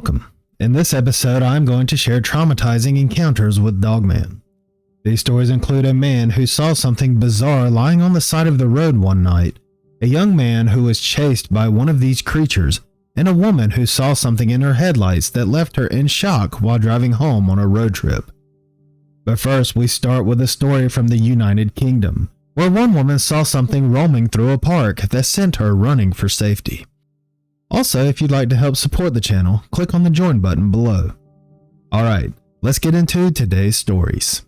welcome. In this episode, I'm going to share traumatizing encounters with Dogman. These stories include a man who saw something bizarre lying on the side of the road one night, a young man who was chased by one of these creatures, and a woman who saw something in her headlights that left her in shock while driving home on a road trip. But first, we start with a story from the United Kingdom, where one woman saw something roaming through a park that sent her running for safety. Also, if you'd like to help support the channel, click on the join button below. Alright, let's get into today's stories.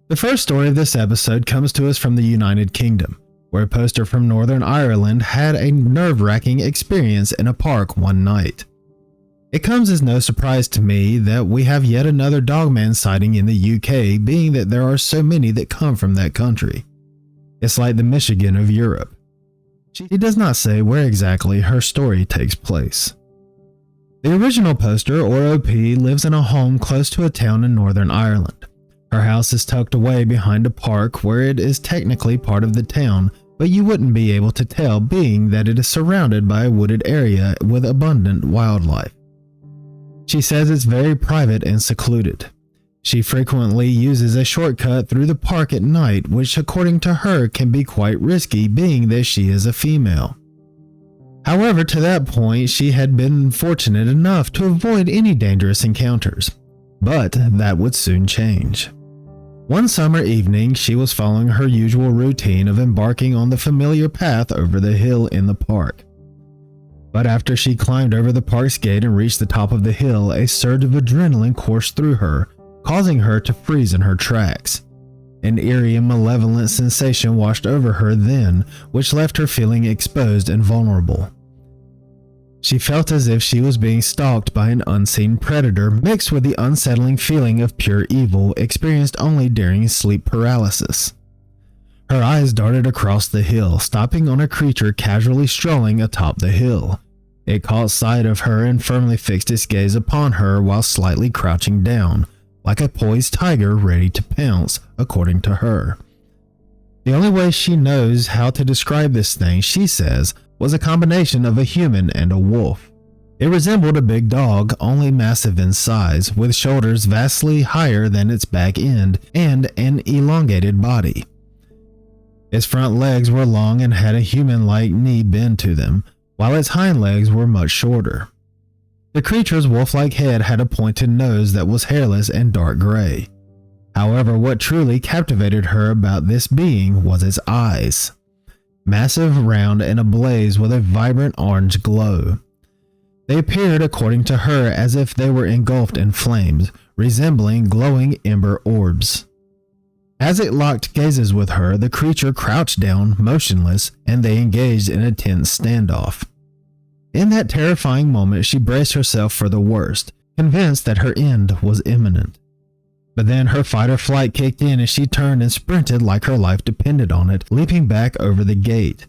The first story of this episode comes to us from the United Kingdom, where a poster from Northern Ireland had a nerve-wracking experience in a park one night. It comes as no surprise to me that we have yet another Dogman sighting in the UK, being that there are so many that come from that country. It's like the Michigan of Europe. She does not say where exactly her story takes place. The original poster, or OP, lives in a home close to a town in Northern Ireland. Her house is tucked away behind a park where it is technically part of the town, but you wouldn't be able to tell being that it is surrounded by a wooded area with abundant wildlife. She says it's very private and secluded. She frequently uses a shortcut through the park at night, which according to her can be quite risky being that she is a female. However, to that point she had been fortunate enough to avoid any dangerous encounters, but that would soon change. One summer evening, she was following her usual routine of embarking on the familiar path over the hill in the park. But after she climbed over the park's gate and reached the top of the hill, a surge of adrenaline coursed through her, causing her to freeze in her tracks. An eerie and malevolent sensation washed over her then, which left her feeling exposed and vulnerable. She felt as if she was being stalked by an unseen predator, mixed with the unsettling feeling of pure evil experienced only during sleep paralysis. Her eyes darted across the hill, stopping on a creature casually strolling atop the hill. It caught sight of her and firmly fixed its gaze upon her while slightly crouching down, like a poised tiger ready to pounce, according to her. The only way she knows how to describe this thing, she says, was a combination of a human and a wolf. It resembled a big dog, only massive in size, with shoulders vastly higher than its back end and an elongated body. Its front legs were long and had a human-like knee bend to them, while its hind legs were much shorter. The creature's wolf-like head had a pointed nose that was hairless and dark gray. However, what truly captivated her about this being was its eyes. Massive, round, and ablaze with a vibrant orange glow. They appeared, according to her, as if they were engulfed in flames, resembling glowing ember orbs. As it locked gazes with her, the creature crouched down, motionless, and they engaged in a tense standoff. In that terrifying moment, she braced herself for the worst, convinced that her end was imminent. But then her fight or flight kicked in as she turned and sprinted like her life depended on it, leaping back over the gate.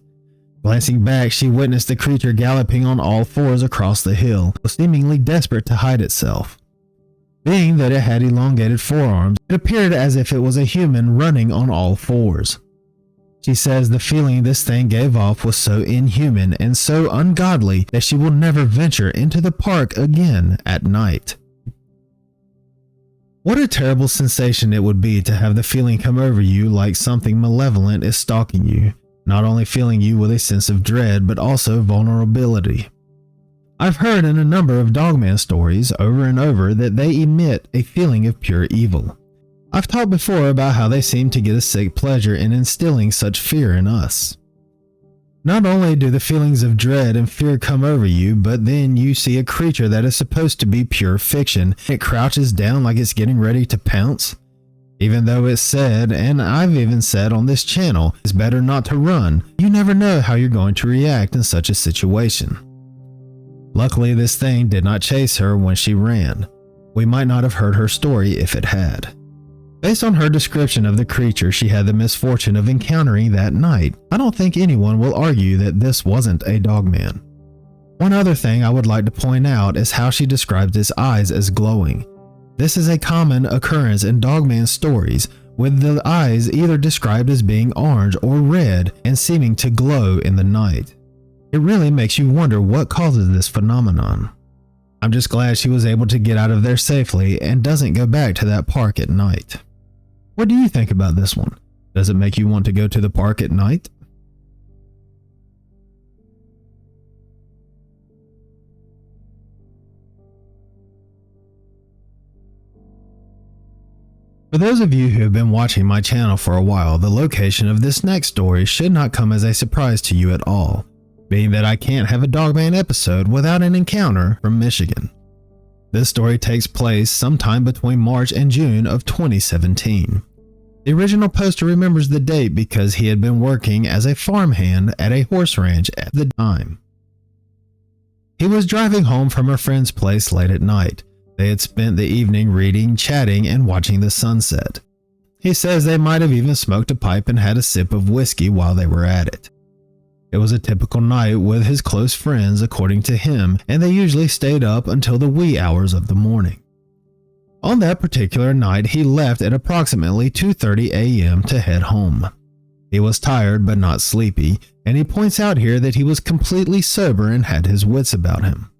Glancing back, she witnessed the creature galloping on all fours across the hill, seemingly desperate to hide itself. Being that it had elongated forearms, it appeared as if it was a human running on all fours. She says the feeling this thing gave off was so inhuman and so ungodly that she will never venture into the park again at night. What a terrible sensation it would be to have the feeling come over you like something malevolent is stalking you, not only filling you with a sense of dread but also vulnerability. I've heard in a number of Dogman stories over and over that they emit a feeling of pure evil. I've talked before about how they seem to get a sick pleasure in instilling such fear in us. Not only do the feelings of dread and fear come over you, but then you see a creature that is supposed to be pure fiction. It crouches down like it's getting ready to pounce. Even though it's said, and I've even said on this channel, it's better not to run. You never know how you're going to react in such a situation. Luckily, this thing did not chase her when she ran. We might not have heard her story if it had. Based on her description of the creature she had the misfortune of encountering that night, I don't think anyone will argue that this wasn't a Dogman. One other thing I would like to point out is how she describes its eyes as glowing. This is a common occurrence in Dogman stories, with the eyes either described as being orange or red and seeming to glow in the night. It really makes you wonder what causes this phenomenon. I'm just glad she was able to get out of there safely and doesn't go back to that park at night. What do you think about this one? Does it make you want to go to the park at night? For those of you who have been watching my channel for a while, the location of this next story should not come as a surprise to you at all, being that I can't have a Dogman episode without an encounter from Michigan. This story takes place sometime between March and June of 2017. The original poster remembers the date because he had been working as a farmhand at a horse ranch at the time. He was driving home from a friend's place late at night. They had spent the evening reading, chatting, and watching the sunset. He says they might have even smoked a pipe and had a sip of whiskey while they were at it. It was a typical night with his close friends, according to him, and they usually stayed up until the wee hours of the morning. On that particular night, he left at approximately 2:30 a.m. to head home. He was tired but not sleepy, and he points out here that he was completely sober and had his wits about him.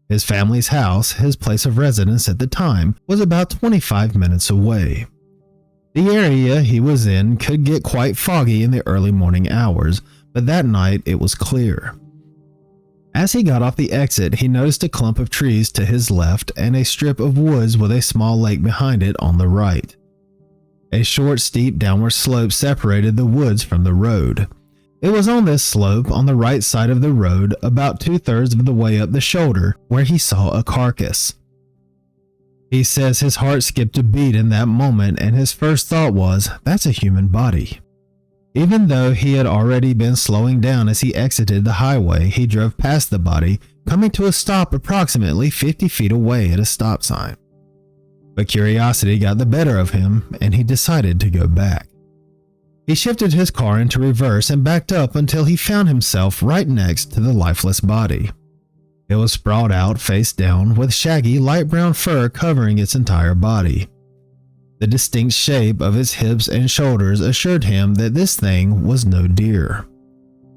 His family's house, his place of residence at the time, was about 25 minutes away. The area he was in could get quite foggy in the early morning hours, but that night it was clear. As he got off the exit, he noticed a clump of trees to his left and a strip of woods with a small lake behind it on the right. A short, steep downward slope separated the woods from the road. It was on this slope on the right side of the road, about 2/3 of the way up the shoulder, where he saw a carcass. He says his heart skipped a beat in that moment and his first thought was, that's a human body. Even though he had already been slowing down as he exited the highway, he drove past the body, coming to a stop approximately 50 feet away at a stop sign. But curiosity got the better of him and he decided to go back. He shifted his car into reverse and backed up until he found himself right next to the lifeless body. It was sprawled out face down with shaggy light brown fur covering its entire body. The distinct shape of its hips and shoulders assured him that this thing was no deer.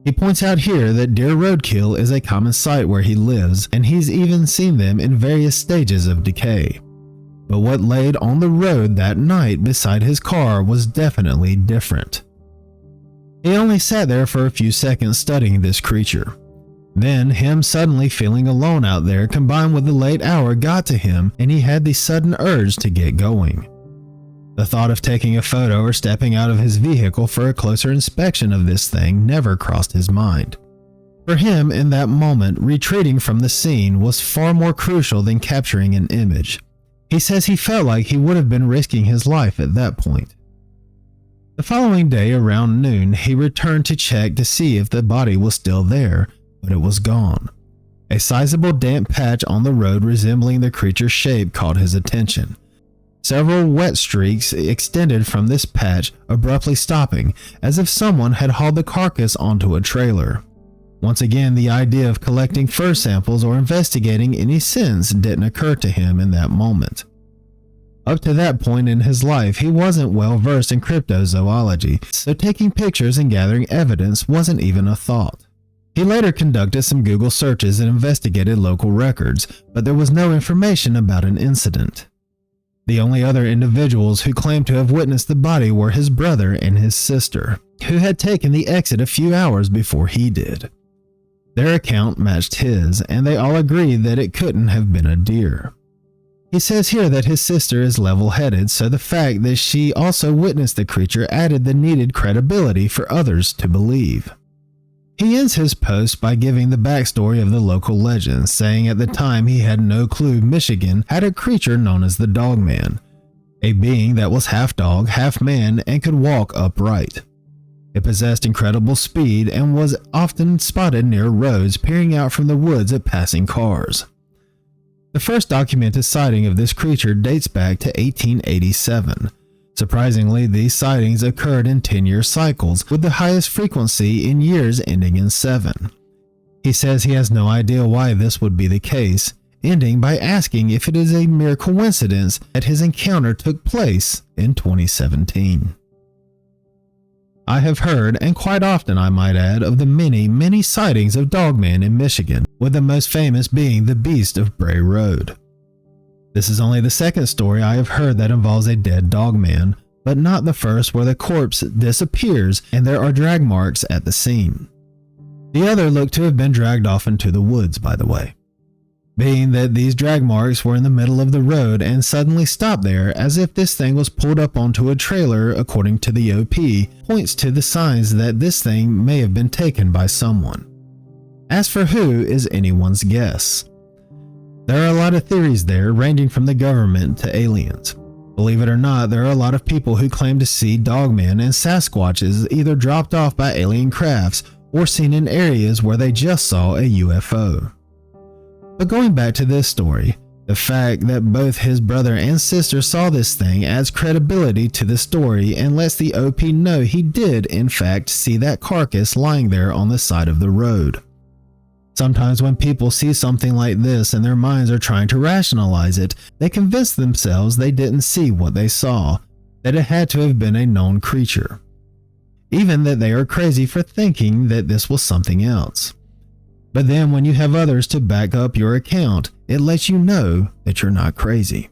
He points out here that deer roadkill is a common sight where he lives, and he's even seen them in various stages of decay. But what laid on the road that night beside his car was definitely different. He only sat there for a few seconds studying this creature. Then, him suddenly feeling alone out there combined with the late hour got to him and he had the sudden urge to get going. The thought of taking a photo or stepping out of his vehicle for a closer inspection of this thing never crossed his mind. For him, in that moment, retreating from the scene was far more crucial than capturing an image. He says he felt like he would have been risking his life at that point. The following day around noon, he returned to check to see if the body was still there, but it was gone. A sizable damp patch on the road resembling the creature's shape caught his attention. Several wet streaks extended from this patch, abruptly stopping, as if someone had hauled the carcass onto a trailer. Once again, the idea of collecting fur samples or investigating any sins didn't occur to him in that moment. Up to that point in his life, he wasn't well versed in cryptozoology, so taking pictures and gathering evidence wasn't even a thought. He later conducted some Google searches and investigated local records, but there was no information about an incident. The only other individuals who claimed to have witnessed the body were his brother and his sister, who had taken the exit a few hours before he did. Their account matched his, and they all agreed that it couldn't have been a deer. He says here that his sister is level-headed, so the fact that she also witnessed the creature added the needed credibility for others to believe. He ends his post by giving the backstory of the local legend, saying at the time he had no clue Michigan had a creature known as the Dogman, a being that was half dog, half man, and could walk upright. It possessed incredible speed and was often spotted near roads, peering out from the woods at passing cars. The first documented sighting of this creature dates back to 1887. Surprisingly, these sightings occurred in 10-year cycles, with the highest frequency in years ending in 7. He says he has no idea why this would be the case. ending by asking if it is a mere coincidence that his encounter took place in 2017. I have heard, and quite often I might add, of the many sightings of Dogman in Michigan, with the most famous being the Beast of Bray Road. This is only the second story I have heard that involves a dead Dogman, but not the first where the corpse disappears and there are drag marks at the scene. The other looked to have been dragged off into the woods, by the way. Being that these drag marks were in the middle of the road and suddenly stopped there as if this thing was pulled up onto a trailer, according to the OP, points to the signs that this thing may have been taken by someone. As for who is anyone's guess. There are a lot of theories there, ranging from the government to aliens. Believe it or not, there are a lot of people who claim to see Dogman and Sasquatches either dropped off by alien crafts or seen in areas where they just saw a UFO. But going back to this story, the fact that both his brother and sister saw this thing adds credibility to the story and lets the OP know he did in fact see that carcass lying there on the side of the road. Sometimes when people see something like this and their minds are trying to rationalize it, they convince themselves they didn't see what they saw, that it had to have been a known creature. Even that they are crazy for thinking that this was something else. But then when you have others to back up your account, it lets you know that you're not crazy.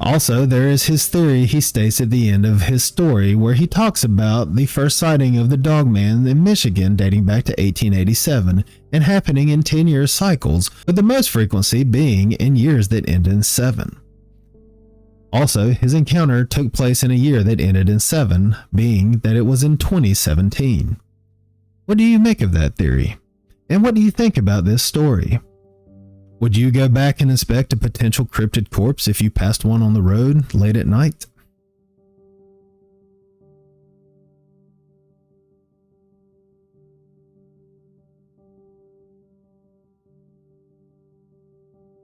Also, there is his theory he states at the end of his story where he talks about the first sighting of the Dogman in Michigan dating back to 1887 and happening in 10-year cycles, with the most frequency being in years that end in 7. Also, his encounter took place in a year that ended in 7, being that it was in 2017. What do you make of that theory? And what do you think about this story? Would you go back and inspect a potential cryptid corpse if you passed one on the road late at night?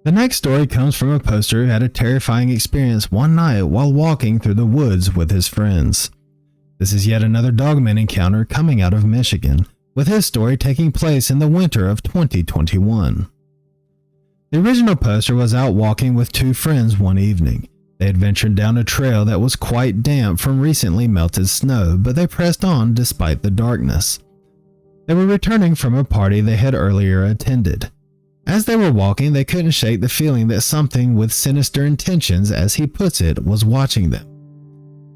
The next story comes from a poster who had a terrifying experience one night while walking through the woods with his friends. This is yet another Dogman encounter coming out of Michigan, with his story taking place in the winter of 2021. The original poster was out walking with two friends one evening. They had ventured down a trail that was quite damp from recently melted snow, but they pressed on despite the darkness. They were returning from a party they had earlier attended. As they were walking, they couldn't shake the feeling that something with sinister intentions, as he puts it, was watching them.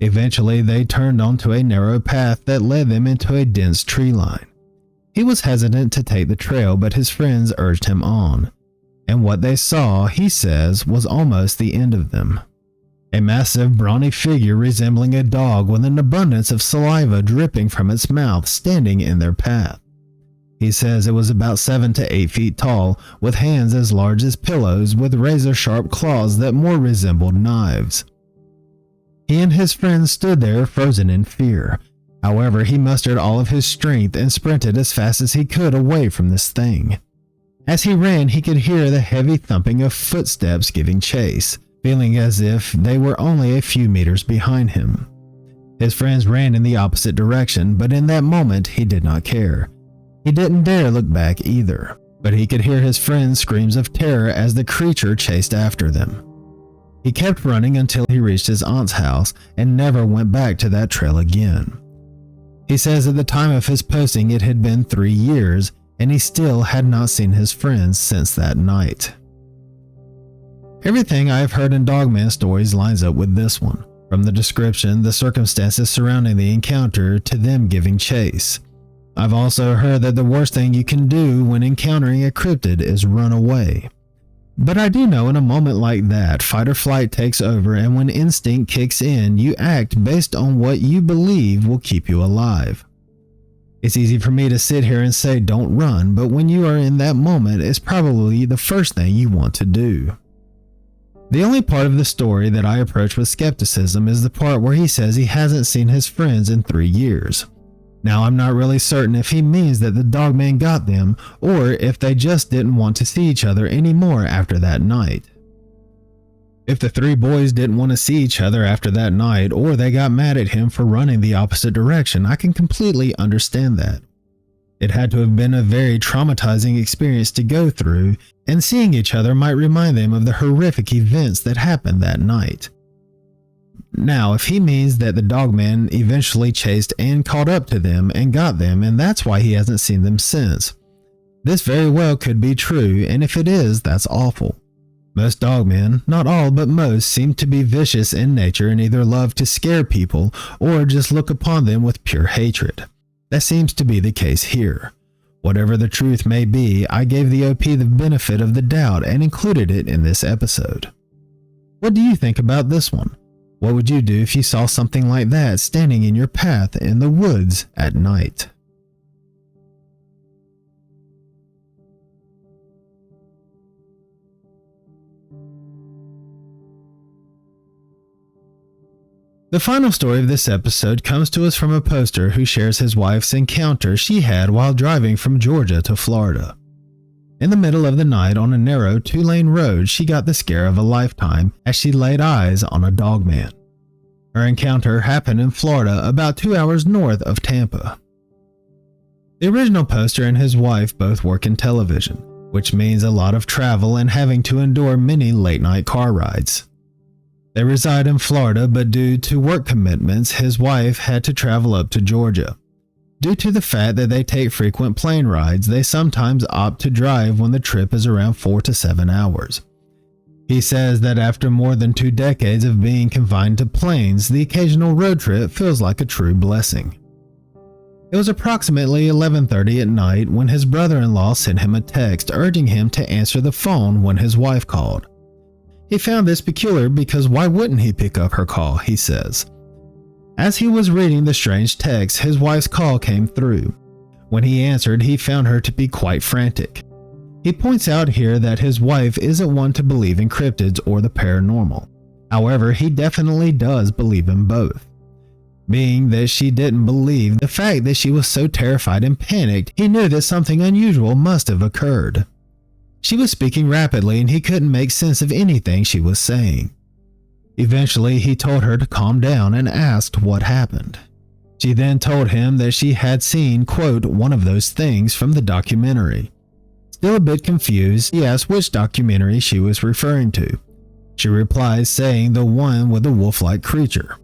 Eventually, they turned onto a narrow path that led them into a dense tree line. He was hesitant to take the trail, but his friends urged him on. And what they saw, he says, was almost the end of them. A massive, brawny figure resembling a dog with an abundance of saliva dripping from its mouth standing in their path. He says it was about 7 to 8 feet tall, with hands as large as pillows with razor-sharp claws that more resembled knives. He and his friends stood there frozen in fear. However, he mustered all of his strength and sprinted as fast as he could away from this thing. As he ran, he could hear the heavy thumping of footsteps giving chase, feeling as if they were only a few meters behind him. His friends ran in the opposite direction, but in that moment he did not care. He didn't dare look back either, but he could hear his friends' screams of terror as the creature chased after them. He kept running until he reached his aunt's house and never went back to that trail again. He says at the time of his posting it had been 3 years, and he still had not seen his friends since that night. Everything I have heard in Dogman stories lines up with this one, from the description, the circumstances surrounding the encounter, to them giving chase. I've also heard that the worst thing you can do when encountering a cryptid is run away. But I do know in a moment like that, fight or flight takes over, and when instinct kicks in, you act based on what you believe will keep you alive. It's easy for me to sit here and say don't run, but when you are in that moment, it's probably the first thing you want to do. The only part of the story that I approach with skepticism is the part where he says he hasn't seen his friends in 3 years. Now, I'm not really certain if he means that the Dogman got them, or if they just didn't want to see each other anymore after that night. If the 3 boys didn't want to see each other after that night, or they got mad at him for running the opposite direction, I can completely understand that. It had to have been a very traumatizing experience to go through, and seeing each other might remind them of the horrific events that happened that night. Now, if he means that the Dogman eventually chased and caught up to them and got them, and that's why he hasn't seen them since, this very well could be true, and if it is, that's awful. Most Dogmen, not all but most, seem to be vicious in nature and either love to scare people or just look upon them with pure hatred. That seems to be the case here. Whatever the truth may be, I gave the OP the benefit of the doubt and included it in this episode. What do you think about this one? What would you do if you saw something like that standing in your path in the woods at night? The final story of this episode comes to us from a poster who shares his wife's encounter she had while driving from Georgia to Florida. In the middle of the night on a narrow 2-lane road, she got the scare of a lifetime as she laid eyes on a Dogman. Her encounter happened in Florida, about 2 hours north of Tampa. The original poster and his wife both work in television, which means a lot of travel and having to endure many late-night car rides. They reside in Florida, but due to work commitments, his wife had to travel up to Georgia. Due to the fact that they take frequent plane rides, they sometimes opt to drive when the trip is around 4 to 7 hours. He says that after more than 2 decades of being confined to planes, the occasional road trip feels like a true blessing. It was approximately 11:30 at night when his brother-in-law sent him a text urging him to answer the phone when his wife called. He found this peculiar because why wouldn't he pick up her call, he says. As he was reading the strange text, his wife's call came through. When he answered, he found her to be quite frantic. He points out here that his wife isn't one to believe in cryptids or the paranormal. However, he definitely does believe in both. Being that she didn't believe the fact that she was so terrified and panicked, he knew that something unusual must have occurred. She was speaking rapidly and he couldn't make sense of anything she was saying. Eventually, he told her to calm down and asked what happened. She then told him that she had seen, quote, one of those things from the documentary. Still a bit confused, he asked which documentary she was referring to. She replies saying the one with the wolf-like creature.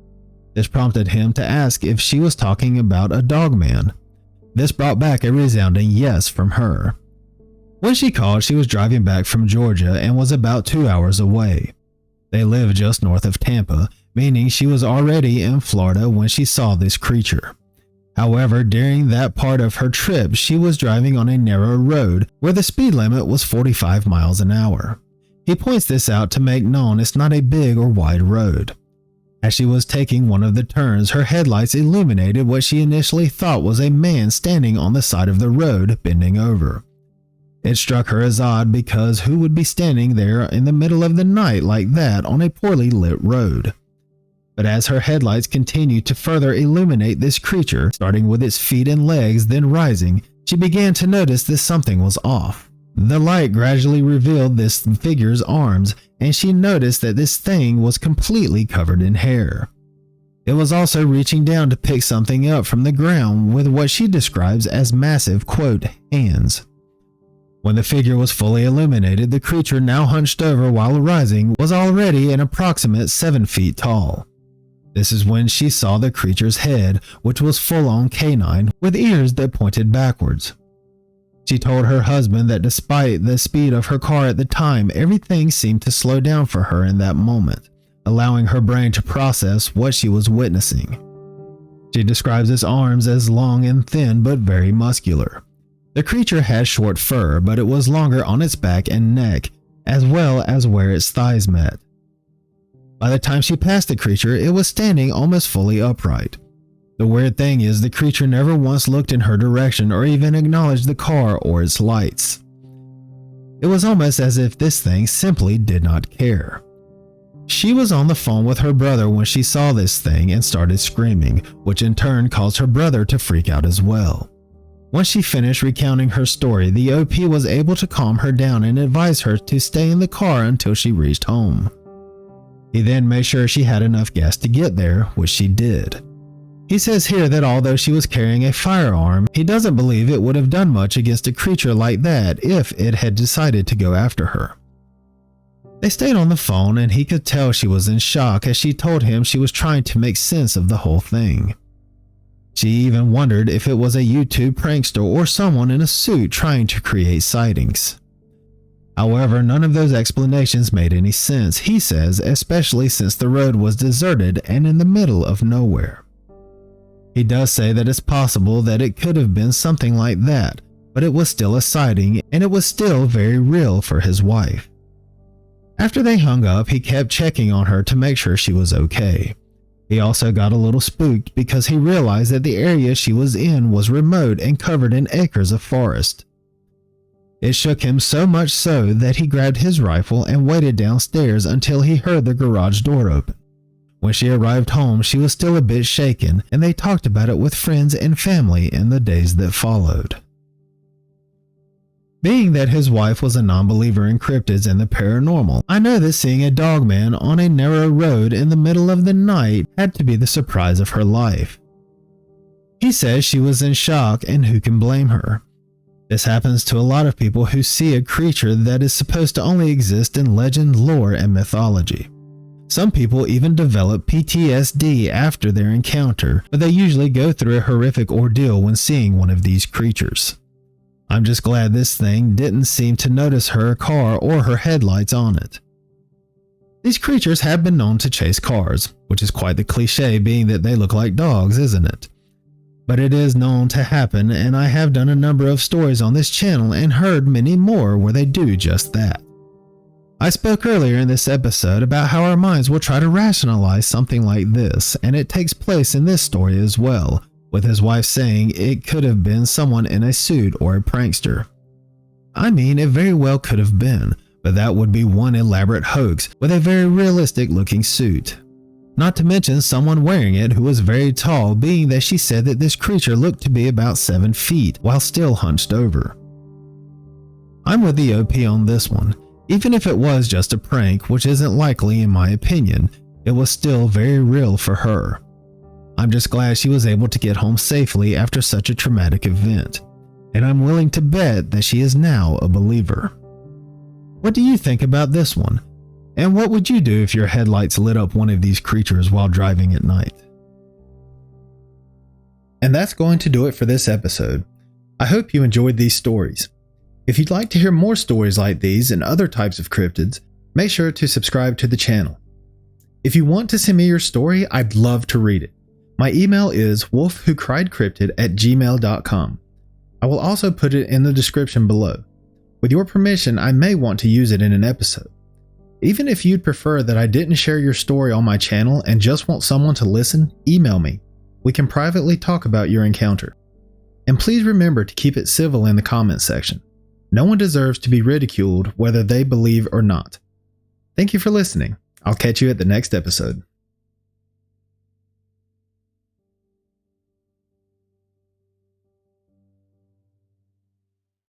This prompted him to ask if she was talking about a Dogman. This brought back a resounding yes from her. When she called, she was driving back from Georgia and was about 2 hours away. They live just north of Tampa, meaning she was already in Florida when she saw this creature. However, during that part of her trip, she was driving on a narrow road where the speed limit was 45 miles an hour. He points this out to make known it's not a big or wide road. As she was taking one of the turns, her headlights illuminated what she initially thought was a man standing on the side of the road, bending over. It struck her as odd because who would be standing there in the middle of the night like that on a poorly lit road? But as her headlights continued to further illuminate this creature, starting with its feet and legs, then rising, she began to notice that something was off. The light gradually revealed this figure's arms, and she noticed that this thing was completely covered in hair. It was also reaching down to pick something up from the ground with what she describes as massive, quote, hands. When the figure was fully illuminated, the creature, now hunched over while rising, was already an approximate 7 feet tall. This is when she saw the creature's head, which was full-on canine, with ears that pointed backwards. She told her husband that despite the speed of her car at the time, everything seemed to slow down for her in that moment, allowing her brain to process what she was witnessing. She describes its arms as long and thin but very muscular. The creature had short fur, but it was longer on its back and neck, as well as where its thighs met. By the time she passed the creature, it was standing almost fully upright. The weird thing is the creature never once looked in her direction or even acknowledged the car or its lights. It was almost as if this thing simply did not care. She was on the phone with her brother when she saw this thing and started screaming, which in turn caused her brother to freak out as well. Once she finished recounting her story, the OP was able to calm her down and advise her to stay in the car until she reached home. He then made sure she had enough gas to get there, which she did. He says here that although she was carrying a firearm, he doesn't believe it would have done much against a creature like that if it had decided to go after her. They stayed on the phone and he could tell she was in shock as she told him she was trying to make sense of the whole thing. She even wondered if it was a YouTube prankster or someone in a suit trying to create sightings. However, none of those explanations made any sense, he says, especially since the road was deserted and in the middle of nowhere. He does say that it's possible that it could have been something like that, but it was still a sighting and it was still very real for his wife. After they hung up, he kept checking on her to make sure she was okay. He also got a little spooked because he realized that the area she was in was remote and covered in acres of forest. It shook him so much so that he grabbed his rifle and waited downstairs until he heard the garage door open. When she arrived home, she was still a bit shaken, and they talked about it with friends and family in the days that followed. Being that his wife was a non-believer in cryptids and the paranormal, I know that seeing a dogman on a narrow road in the middle of the night had to be the surprise of her life. He says she was in shock, and who can blame her? This happens to a lot of people who see a creature that is supposed to only exist in legend, lore, and mythology. Some people even develop PTSD after their encounter, but they usually go through a horrific ordeal when seeing one of these creatures. I'm just glad this thing didn't seem to notice her car or her headlights on it. These creatures have been known to chase cars, which is quite the cliche being that they look like dogs, isn't it? But it is known to happen, and I have done a number of stories on this channel and heard many more where they do just that. I spoke earlier in this episode about how our minds will try to rationalize something like this, and it takes place in this story as well, with his wife saying it could have been someone in a suit or a prankster. I mean, it very well could have been, but that would be one elaborate hoax with a very realistic looking suit. Not to mention someone wearing it who was very tall, being that she said that this creature looked to be about 7 feet while still hunched over. I'm with the OP on this one. Even if it was just a prank, which isn't likely in my opinion, it was still very real for her. I'm just glad she was able to get home safely after such a traumatic event, and I'm willing to bet that she is now a believer. What do you think about this one? And what would you do if your headlights lit up one of these creatures while driving at night? And that's going to do it for this episode. I hope you enjoyed these stories. If you'd like to hear more stories like these and other types of cryptids, make sure to subscribe to the channel. If you want to send me your story, I'd love to read it. My email is wolfwhocriedcryptid@gmail.com. I will also put it in the description below. With your permission, I may want to use it in an episode. Even if you'd prefer that I didn't share your story on my channel and just want someone to listen, email me. We can privately talk about your encounter. And please remember to keep it civil in the comments section. No one deserves to be ridiculed whether they believe or not. Thank you for listening. I'll catch you at the next episode.